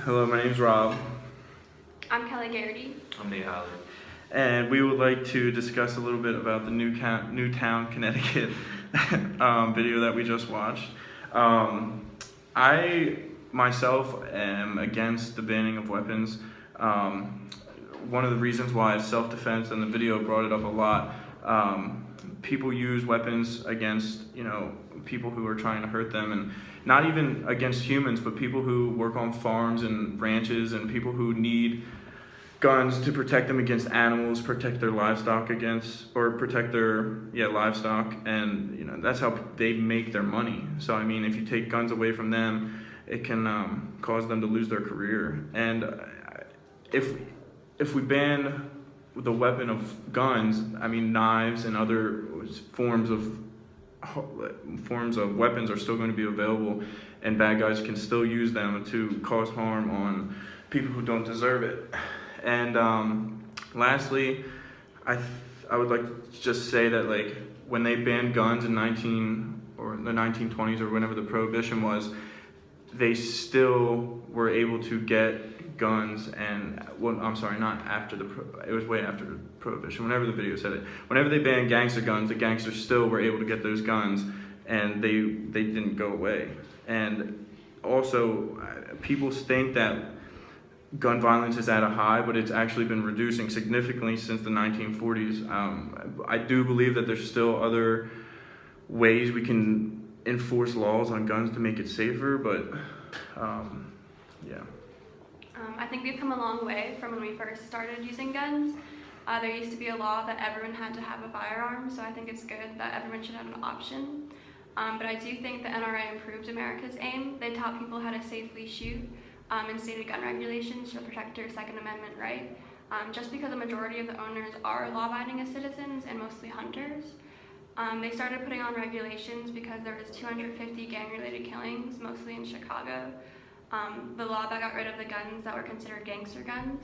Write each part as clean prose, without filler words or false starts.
Hello, my name's Rob. I'm Gerrity. I'm Newtown. And we would like to discuss a little bit about the Newtown, Connecticut video that we just watched. I myself am against the banning of weapons. One of the reasons why is self-defense, and the video brought it up a lot. People use weapons against, people who are trying to hurt them, and not even against humans, but people who work on farms and ranches, and people who need guns to protect them against animals, protect their livestock protect their livestock, and that's how they make their money. So I mean, if you take guns away from them, it can cause them to lose their career. And if we ban the weapon of guns, I mean, knives and other forms of weapons are still going to be available, and bad guys can still use them to cause harm on people who don't deserve it. And lastly, I would like to just say that when they banned guns in the 1920s or whenever the prohibition was, they still were able to get guns, and not after it was way after the prohibition. Whenever the video said it, whenever they banned gangster guns, the gangsters still were able to get those guns, and they didn't go away. And also, people think that gun violence is at a high, but it's actually been reducing significantly since the 1940s. I do believe that there's still other ways we can enforce laws on guns to make it safer, but yeah. I think we've come a long way from when we first started using guns. There used to be a law that everyone had to have a firearm, so I think it's good that everyone should have an option. But I do think the NRA improved America's aim. They taught people how to safely shoot and stated gun regulations to protect their Second Amendment right. Just because a majority of the owners are law-abiding as citizens and mostly hunters, they started putting on regulations because there was 250 gang-related killings, mostly in Chicago. The law that got rid of the guns that were considered gangster guns.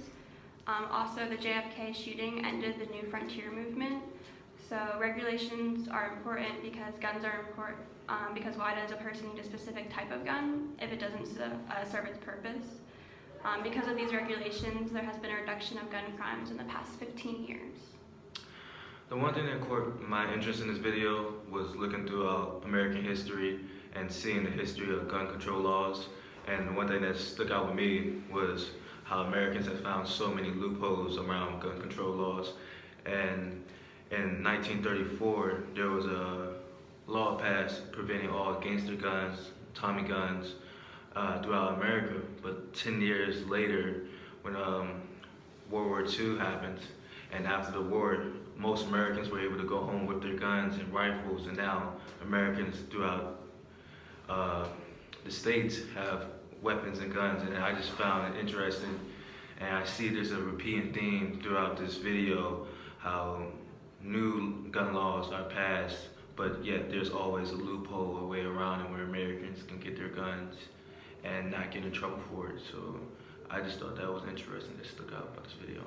Also, the JFK shooting ended the New Frontier movement. So regulations are important because guns are important, because why does a person need a specific type of gun if it doesn't serve its purpose? Because of these regulations, there has been a reduction of gun crimes in the past 15 years. The one thing that caught my interest in this video was looking throughout American history and seeing the history of gun control laws. And one thing that stuck out with me was how Americans have found so many loopholes around gun control laws. And in 1934, there was a law passed preventing all gangster guns, Tommy guns, throughout America. But 10 years later, when World War II happened, and after the war, most Americans were able to go home with their guns and rifles, and now Americans throughout the states have weapons and guns, and I just found it interesting. And I see there's a repeating theme throughout this video, how new gun laws are passed, but yet there's always a loophole, a way around it where Americans can get their guns and not get in trouble for it. So I just thought that was interesting, that stuck out about this video.